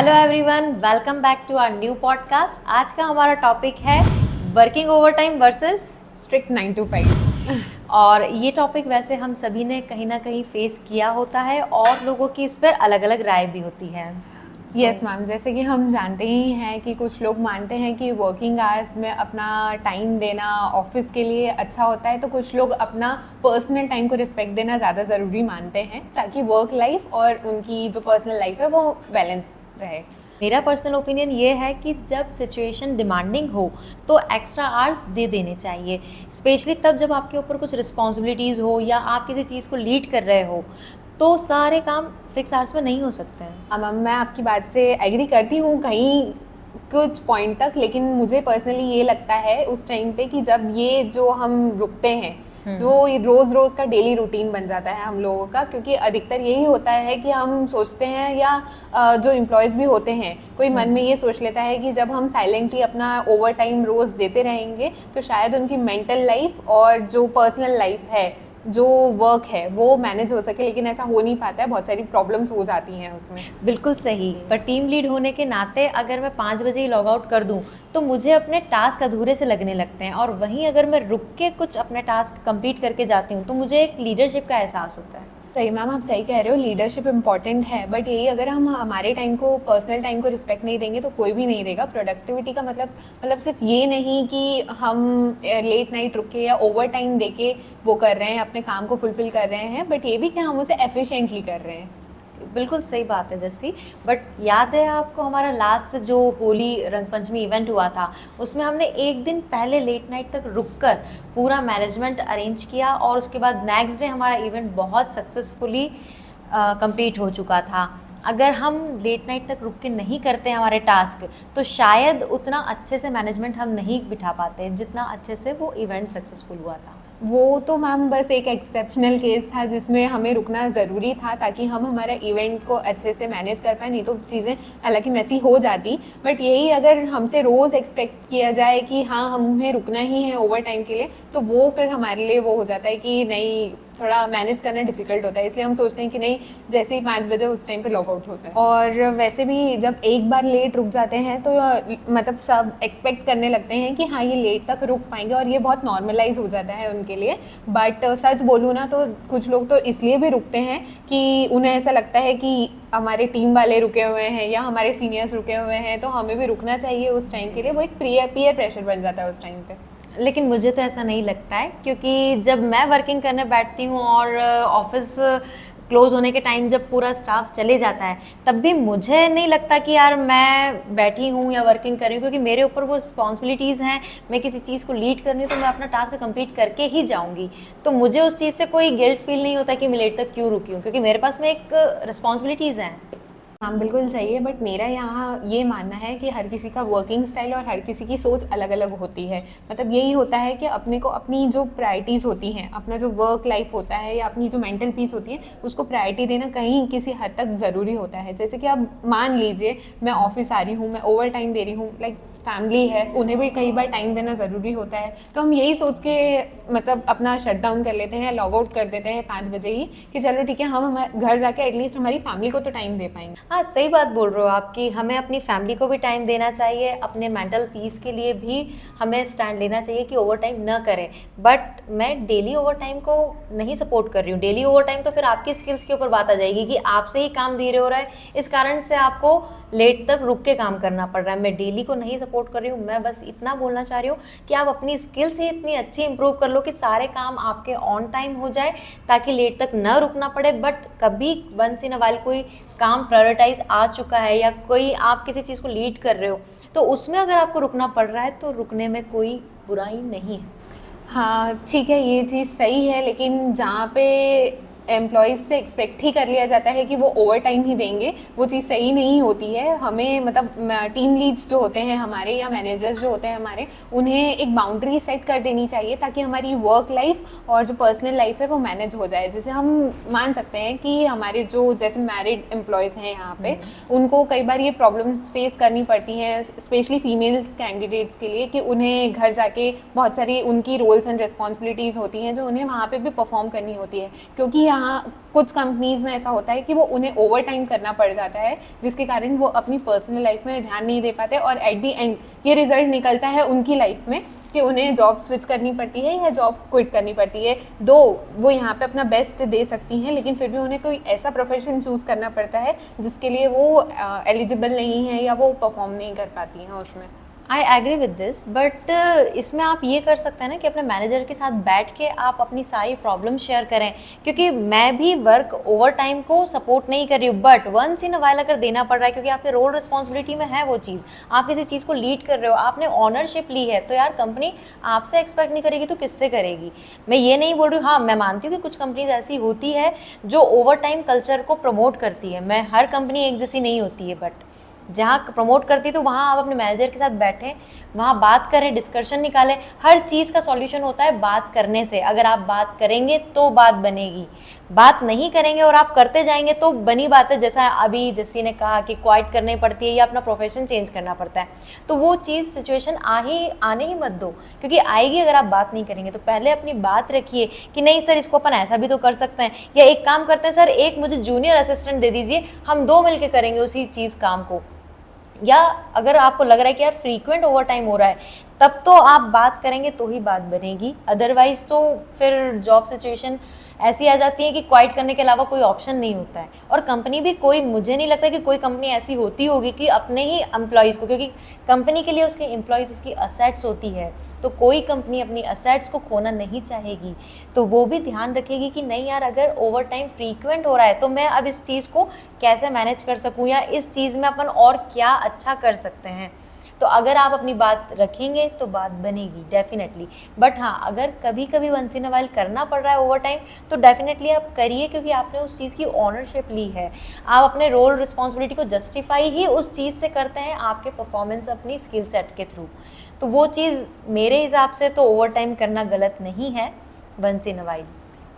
Hello everyone, welcome back to our new podcast. आज का हमारा टॉपिक है working overtime versus strict 9 to 5। और ये टॉपिक वैसे हम सभी ने कहीं ना कहीं फेस किया होता है और लोगों की इस पर अलग अलग राय भी होती है। यस मैम, जैसे कि हम जानते ही हैं कि कुछ लोग मानते हैं कि वर्किंग आवर्स में अपना टाइम देना ऑफिस के लिए अच्छा होता है, तो कुछ लोग अपना पर्सनल टाइम को रिस्पेक्ट देना ज़्यादा ज़रूरी मानते हैं ताकि वर्क लाइफ और उनकी जो पर्सनल लाइफ है वो बैलेंस रहे। मेरा पर्सनल ओपिनियन ये है कि जब सिचुएशन डिमांडिंग हो तो एक्स्ट्रा आवर्स दे देने चाहिए, स्पेशली तब जब आपके ऊपर कुछ रिस्पॉन्सिबिलिटीज़ हो या आप किसी चीज़ को लीड कर रहे हो, तो सारे काम फिक्स आवर्स में नहीं हो सकते हैं। मैम, मैं आपकी बात से एग्री करती हूँ कहीं कुछ पॉइंट तक, लेकिन मुझे पर्सनली ये लगता है उस टाइम पे कि जब ये जो हम रुकते हैं वो रोज़ रोज़ का डेली रूटीन बन जाता है हम लोगों का, क्योंकि अधिकतर यही होता है कि हम सोचते हैं या जो एम्प्लॉयज़ भी होते हैं कोई मन में ये सोच लेता है कि जब हम साइलेंटली अपना ओवर टाइम रोज़ देते रहेंगे तो शायद उनकी मेंटल लाइफ और जो पर्सनल लाइफ है, जो वर्क है, वो मैनेज हो सके, लेकिन ऐसा हो नहीं पाता है। बहुत सारी प्रॉब्लम्स हो जाती हैं उसमें। बिल्कुल सही, पर टीम लीड होने के नाते अगर मैं 5 बजे ही लॉग आउट कर दूं तो मुझे अपने टास्क अधूरे से लगने लगते हैं, और वहीं अगर मैं रुक के कुछ अपने टास्क कंप्लीट करके जाती हूं तो मुझे एक लीडरशिप का एहसास होता है। सही मैम, आप सही कह रहे हो, लीडरशिप इम्पॉर्टेंट है, बट यही अगर हम हमारे टाइम को, पर्सनल टाइम को रिस्पेक्ट नहीं देंगे तो कोई भी नहीं देगा। प्रोडक्टिविटी का मतलब सिर्फ ये नहीं कि हम लेट नाइट रुक के या ओवर टाइम दे के वो कर रहे हैं, अपने काम को फुलफिल कर रहे हैं, बट ये भी कि हम उसे एफिशिएंटली कर रहे हैं। बिल्कुल सही बात है जस्सी। बट याद है आपको हमारा लास्ट जो होली रंग पंचमी इवेंट हुआ था, उसमें हमने एक दिन पहले लेट नाइट तक रुककर पूरा मैनेजमेंट अरेंज किया और उसके बाद नेक्स्ट डे हमारा इवेंट बहुत सक्सेसफुली कंप्लीट हो चुका था। अगर हम लेट नाइट तक रुक के नहीं करते हमारे टास्क तो शायद उतना अच्छे से मैनेजमेंट हम नहीं बिठा पाते जितना अच्छे से वो इवेंट सक्सेसफुल हुआ था। वो तो मैम बस एक एक्सेप्शनल केस था जिसमें हमें रुकना ज़रूरी था ताकि हम हमारा इवेंट को अच्छे से मैनेज कर पाए, नहीं तो चीज़ें हालांकि मैसी हो जाती। बट यही अगर हमसे रोज़ एक्सपेक्ट किया जाए कि हाँ हमें रुकना ही है ओवर टाइम के लिए, तो वो फिर हमारे लिए वो हो जाता है कि नहीं, थोड़ा मैनेज करना डिफ़िकल्ट होता है। इसलिए हम सोचते हैं कि नहीं, जैसे ही 5 बजे उस टाइम पे लॉकआउट हो जाए। और वैसे भी जब एक बार लेट रुक जाते हैं तो मतलब सब एक्सपेक्ट करने लगते हैं कि हाँ ये लेट तक रुक पाएंगे, और ये बहुत नॉर्मलाइज हो जाता है उनके लिए। बट सच बोलूँ ना तो कुछ लोग तो इसलिए भी रुकते हैं कि उन्हें ऐसा लगता है कि हमारे टीम वाले रुके हुए हैं या हमारे सीनियर्स रुके हुए हैं तो हमें भी रुकना चाहिए उस टाइम के लिए। वो एक पीयर प्रेशर बन जाता है उस टाइम पे। लेकिन मुझे तो ऐसा नहीं लगता है, क्योंकि जब मैं वर्किंग करने बैठती हूँ और ऑफिस क्लोज होने के टाइम जब पूरा स्टाफ चले जाता है, तब भी मुझे नहीं लगता कि यार मैं बैठी हूँ या वर्किंग कर रही हूँ, क्योंकि मेरे ऊपर वो रिस्पॉन्सिबिलिटीज़ हैं। मैं किसी चीज़ को लीड करनी हूँ तो मैं अपना टास्क कंप्लीट करके ही जाऊँगी, तो मुझे उस चीज़ से कोई गिल्ट फील नहीं होता कि मैं लेट तक क्यों रुकी हूँ, क्योंकि मेरे पास में एक रिस्पॉन्सिबिलिटीज़ हैं। हाँ बिल्कुल सही है, बट मेरा यहाँ ये मानना है कि हर किसी का वर्किंग स्टाइल और हर किसी की सोच अलग अलग होती है। मतलब यही होता है कि अपने को अपनी जो प्रायोरिटीज़ होती हैं, अपना जो वर्क लाइफ होता है या अपनी जो मेंटल पीस होती है, उसको प्रायोरिटी देना कहीं किसी हद तक ज़रूरी होता है। जैसे कि अब मान लीजिए मैं ऑफिस आ रही हूँ, मैं ओवर टाइम दे रही हूँ, लाइक फैमिली है, उन्हें भी कई बार टाइम देना ज़रूरी होता है, तो हम यही सोच के मतलब अपना शट डाउन कर लेते हैं, लॉग आउट कर देते हैं 5 बजे ही कि चलो ठीक है, हम घर जाके एटलीस्ट हमारी फैमिली को तो टाइम दे पाएंगे। हाँ, सही बात बोल रहे हो आप कि हमें अपनी फैमिली को भी टाइम देना चाहिए, अपने मेंटल पीस के लिए भी हमें स्टैंड लेना चाहिए कि ओवर टाइम न करें। बट मैं डेली ओवर टाइम को नहीं सपोर्ट कर रही हूँ। डेली ओवर टाइम तो फिर आपकी स्किल्स के ऊपर बात आ जाएगी कि आपसे ही काम धीरे हो रहा है, इस कारण से आपको लेट तक रुक के काम करना पड़ रहा है। मैं डेली को नहीं सपोर्ट कर रही हूँ। मैं बस इतना बोलना चाह रही हूँ कि आप अपनी स्किल्स ही इतनी अच्छी इंप्रूव कर लो कि सारे काम आपके ऑन टाइम हो जाए, ताकि लेट तक न रुकना पड़े। बट कभी वंस इन अ वाइल कोई काम प्रायोरिटाइज आ चुका है या कोई आप किसी चीज़ को लीड कर रहे हो, तो उसमें अगर आपको रुकना पड़ रहा है तो रुकने में कोई बुराई नहीं है। हाँ ठीक है, ये चीज़ सही है, लेकिन जहाँ पे एम्प्लॉयज़ से एक्सपेक्ट ही कर लिया जाता है कि वो ओवर टाइम ही देंगे, वो चीज़ सही नहीं होती है। हमें मतलब टीम लीड्स जो होते हैं हमारे या मैनेजर्स जो होते हैं हमारे, उन्हें एक बाउंड्री सेट कर देनी चाहिए ताकि हमारी वर्क लाइफ और जो पर्सनल लाइफ है वो मैनेज हो जाए। जैसे हम मान सकते हैं कि हमारे जो जैसे मैरिड एम्प्लॉयज़ हैं यहाँ पे, उनको कई बार ये प्रॉब्लम्स फेस करनी पड़ती हैं, स्पेशली फीमेल कैंडिडेट्स के लिए, कि उन्हें घर जाके बहुत सारी उनकी रोल्स एंड रिस्पॉन्सिबिलिटीज़ होती हैं जो उन्हें वहाँ पे भी परफॉर्म करनी होती है, क्योंकि यहाँ कुछ कंपनीज़ में ऐसा होता है कि वो उन्हें ओवर टाइम करना पड़ जाता है, जिसके कारण वो अपनी पर्सनल लाइफ में ध्यान नहीं दे पाते और एट दी एंड ये रिजल्ट निकलता है उनकी लाइफ में कि उन्हें जॉब स्विच करनी पड़ती है या जॉब क्विट करनी पड़ती है। दो वो यहाँ पे अपना बेस्ट दे सकती हैं, लेकिन फिर भी उन्हें कोई ऐसा प्रोफेशन चूज़ करना पड़ता है जिसके लिए वो एलिजिबल नहीं है या वो परफॉर्म नहीं कर पाती हैं उसमें। I agree with this, but इसमें आप ये कर सकते हैं ना कि अपने मैनेजर के साथ बैठ के आप अपनी सारी प्रॉब्लम शेयर करें, क्योंकि मैं भी वर्क ओवर टाइम को सपोर्ट नहीं कर रही हूँ, but once in a while अगर देना पड़ रहा है क्योंकि आपके रोल रिस्पॉन्सिबिलिटी में है वो चीज़, आप किसी चीज़ को लीड कर रहे हो, आपने ऑनरशिप ली है, तो यार कंपनी आपसे एक्सपेक्ट नहीं करेगी तो किससे करेगी। मैं ये नहीं बोल रही हूँ, हाँ मैं मानती हूँ कि कुछ कंपनीज ऐसी होती है जो ओवर टाइम कल्चर को प्रमोट करती है, मैं हर कंपनी एक जैसी नहीं होती है, बट जहाँ प्रमोट करती है तो वहाँ आप अपने मैनेजर के साथ बैठें, वहाँ बात करें, डिस्कशन निकालें। हर चीज़ का सॉल्यूशन होता है बात करने से। अगर आप बात करेंगे तो बात बनेगी, बात नहीं करेंगे और आप करते जाएंगे तो बनी बात है। जैसा अभी जस्सी ने कहा कि क्वाइट करनी पड़ती है या अपना प्रोफेशन चेंज करना पड़ता है, तो वो चीज़ सिचुएशन आने ही मत दो, क्योंकि आएगी अगर आप बात नहीं करेंगे। तो पहले अपनी बात रखिए कि नहीं सर इसको अपन ऐसा भी तो कर सकते हैं, या एक काम करते हैं सर एक मुझे जूनियर असिस्टेंट दे दीजिए, हम दो मिलकर करेंगे उसी चीज़ काम को। या अगर आपको लग रहा है कि यार फ्रीक्वेंट ओवर टाइम हो रहा है, तब तो आप बात करेंगे तो ही बात बनेगी, अदरवाइज तो फिर जॉब सिचुएशन ऐसी आ जाती है कि क्वाइट करने के अलावा कोई ऑप्शन नहीं होता है। और कंपनी भी कोई, मुझे नहीं लगता कि कोई कंपनी ऐसी होती होगी कि अपने ही एम्प्लॉयज़ को, क्योंकि कंपनी के लिए उसके एम्प्लॉयज़ उसकी असेट्स होती है, तो कोई कंपनी अपनी असेट्स को खोना नहीं चाहेगी, तो वो भी ध्यान रखेगी कि नहीं यार अगर ओवर टाइम फ्रीक्वेंट हो रहा है तो मैं अब इस चीज़ को कैसे मैनेज कर सकूँ, या इस चीज़ में अपन और क्या अच्छा कर सकते हैं। तो अगर आप अपनी बात रखेंगे तो बात बनेगी डेफिनेटली। बट हाँ, अगर कभी कभी वंस इन अ वाइल करना पड़ रहा है ओवर टाइम तो डेफिनेटली आप करिए, क्योंकि आपने उस चीज़ की ओनरशिप ली है। आप अपने रोल रिस्पॉन्सिबिलिटी को जस्टिफाई ही उस चीज़ से करते हैं, आपके परफॉर्मेंस अपनी स्किल सेट के थ्रू। तो वो चीज़ मेरे हिसाब से तो ओवर टाइम करना गलत नहीं है वंस इन अ वाइल।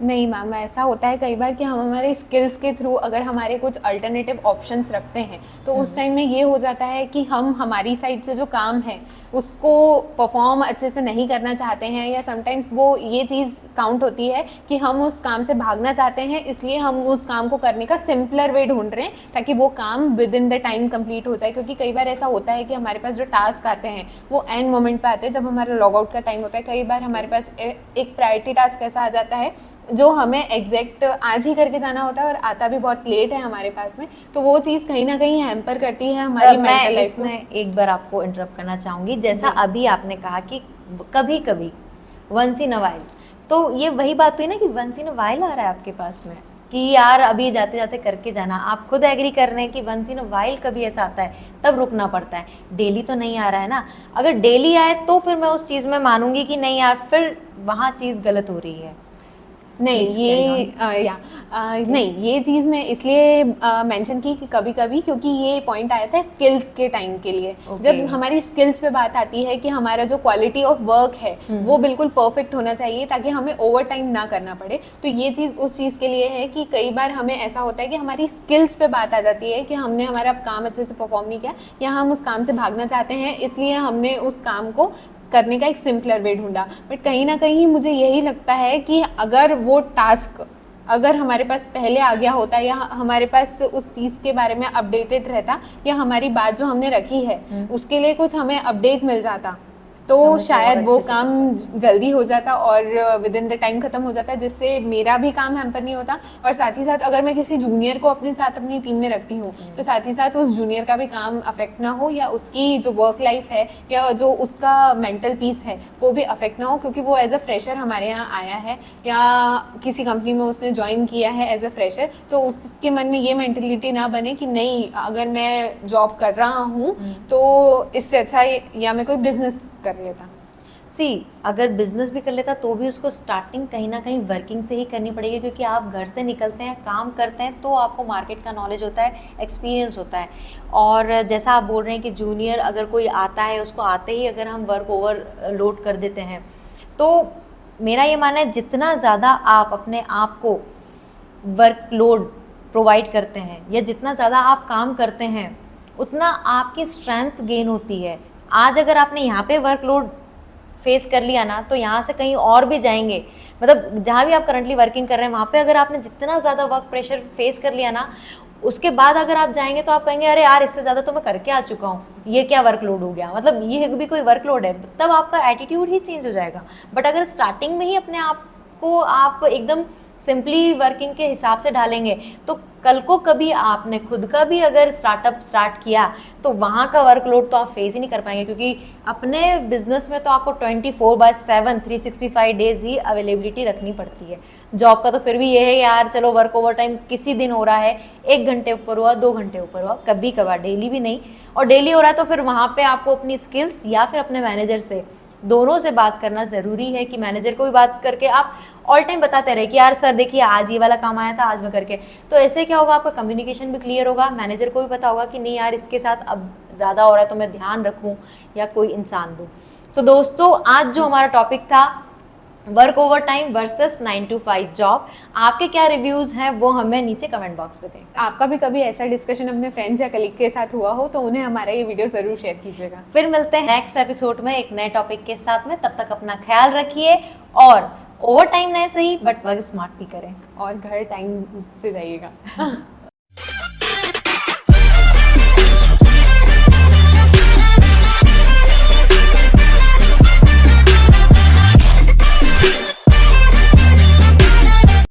नहीं मैम, ऐसा होता है कई बार कि हम हमारे स्किल्स के थ्रू अगर हमारे कुछ अल्टरनेटिव ऑप्शंस रखते हैं तो उस टाइम में ये हो जाता है कि हम हमारी साइड से जो काम है उसको परफॉर्म अच्छे से नहीं करना चाहते हैं, या समटाइम्स वो ये चीज़ काउंट होती है कि हम उस काम से भागना चाहते हैं, इसलिए हम उस काम को करने का सिंपलर वे ढूंढ रहे हैं ताकि वो काम with in the time complete हो जाए। क्योंकि कई बार ऐसा होता है कि हमारे पास जो टास्क आते हैं वो एंड मोमेंट पे आते हैं, जब हमारा लॉग आउट का टाइम होता है। कई बार हमारे पास एक प्रायोरिटी टास्क ऐसा आ जाता है जो हमें एग्जैक्ट आज ही करके जाना होता है और आता भी बहुत लेट है हमारे पास में, तो वो चीज़ कहीं ना कहीं हैम्पर करती है हमारी मेंटल लाइफ को। मैं एक बार आपको इंटरप्ट करना चाहूँगी, जैसा अभी आपने कहा कि कभी कभी वंस इन अ वाइल, तो ये वही बात हुई ना कि वंस इन अ वाइल आ रहा है आपके पास में कि यार अभी जाते जाते करके जाना। आप खुद एग्री कर रहे हैं कि वंस इन अ वाइल कभी ऐसा आता है तब रुकना पड़ता है, डेली तो नहीं आ रहा है ना। अगर डेली आए तो फिर मैं उस चीज़ में मानूंगी कि नहीं यार फिर वहाँ चीज़ गलत हो रही है। नहीं नहीं, ये चीज़ मैं इसलिए मेंशन की कि कभी कभी, क्योंकि ये पॉइंट आया था स्किल्स के टाइम के लिए। जब हमारी स्किल्स पे बात आती है कि हमारा जो क्वालिटी ऑफ वर्क है वो बिल्कुल परफेक्ट होना चाहिए ताकि हमें ओवर टाइम ना करना पड़े, तो ये चीज़ उस चीज़ के लिए है कि कई बार हमें ऐसा होता है कि हमारी स्किल्स पे बात आ जाती है कि हमने हमारा काम अच्छे से परफॉर्म नहीं किया या हम उस काम से भागना चाहते हैं, इसलिए हमने उस काम को करने का एक सिंपलर वे ढूंढा। बट कहीं ना कहीं मुझे यही लगता है कि अगर वो टास्क अगर हमारे पास पहले आ गया होता या हमारे पास उस चीज़ के बारे में अपडेटेड रहता, या हमारी बात जो हमने रखी है उसके लिए कुछ हमें अपडेट मिल जाता, तो शायद वो काम जल्दी हो जाता और विद इन द टाइम ख़त्म हो जाता, जिससे मेरा भी काम हैम्पर नहीं होता। और साथ ही साथ अगर मैं किसी जूनियर को अपने साथ अपनी टीम में रखती हूँ तो साथ ही साथ उस जूनियर का भी काम अफेक्ट ना हो, या उसकी जो वर्क लाइफ है या जो उसका मेंटल पीस है वो भी अफेक्ट ना हो, क्योंकि वो एज अ फ्रेशर हमारे यहाँ आया है या किसी कंपनी में उसने ज्वाइन किया है एज अ फ्रेशर, तो उसके मन में ये मेंटेलिटी ना बने कि नहीं अगर मैं जॉब कर रहा हूँ तो इससे अच्छा या मैं कोई बिजनेस कर लेता। अगर बिजनेस भी कर लेता तो भी उसको स्टार्टिंग कहीं ना कहीं वर्किंग से ही करनी पड़ेगी, क्योंकि आप घर से निकलते हैं, काम करते हैं, तो आपको मार्केट का नॉलेज होता है, एक्सपीरियंस होता है। और जैसा आप बोल रहे हैं कि जूनियर अगर कोई आता है उसको आते ही अगर हम वर्क ओवर लोड कर देते हैं, तो मेरा ये मानना है जितना ज़्यादा आप अपने आप को वर्क लोड प्रोवाइड करते हैं या जितना ज़्यादा आप काम करते हैं उतना आपकी स्ट्रेंथ गेन होती है। आज अगर आपने यहाँ पे वर्कलोड फेस कर लिया ना, तो यहाँ से कहीं और भी जाएंगे, मतलब जहाँ भी आप करंटली वर्किंग कर रहे हैं वहाँ पे अगर आपने जितना ज़्यादा वर्क प्रेशर फेस कर लिया ना, उसके बाद अगर आप जाएंगे तो आप कहेंगे अरे यार इससे ज़्यादा तो मैं करके आ चुका हूँ, ये क्या वर्कलोड हो गया, मतलब ये भी कोई वर्कलोड है, तब आपका एटीट्यूड ही चेंज हो जाएगा। बट अगर स्टार्टिंग में ही अपने आप को आप एकदम सिंपली वर्किंग के हिसाब से ढालेंगे, तो कल को कभी आपने खुद का भी अगर स्टार्टअप स्टार्ट किया तो वहाँ का वर्कलोड तो आप फेस ही नहीं कर पाएंगे, क्योंकि अपने बिजनेस में तो आपको 24/7 365 डेज ही अवेलेबिलिटी रखनी पड़ती है। जॉब का तो फिर भी ये है यार चलो वर्क ओवर टाइम किसी दिन हो रहा है, 1 घंटे ऊपर हुआ 2 घंटे ऊपर हुआ, कभी कभार, डेली भी नहीं। और डेली हो रहा है तो फिर वहाँ पे आपको अपनी स्किल्स या फिर अपने मैनेजर से, दोनों से बात करना ज़रूरी है, कि मैनेजर को भी बात करके आप ऑल टाइम बताते रहे कि यार सर देखिए आज ये वाला काम आया था, आज मैं करके, तो ऐसे क्या होगा, आपका कम्युनिकेशन भी क्लियर होगा, मैनेजर को भी पता होगा कि नहीं यार इसके साथ अब ज़्यादा हो रहा है तो मैं ध्यान रखूँ या कोई इंसान दूँ। तो दोस्तों आज जो हमारा टॉपिक था work over time versus 9 to 5 job, आपके क्या रिव्यूज़ हैं वो हमें नीचे कमेंट बॉक्स में दें। आपका भी कभी ऐसा डिस्कशन अपने फ्रेंड्स या कलीग के साथ हुआ हो तो उन्हें हमारा ये वीडियो ज़रूर शेयर कीजिएगा। फिर मिलते हैं नेक्स्ट एपिसोड में एक नए टॉपिक के साथ में, तब तक अपना ख्याल रखिए और ओवर टाइम नहीं सही बट वर्क स्मार्ट भी करें और घर टाइम से जाइएगा।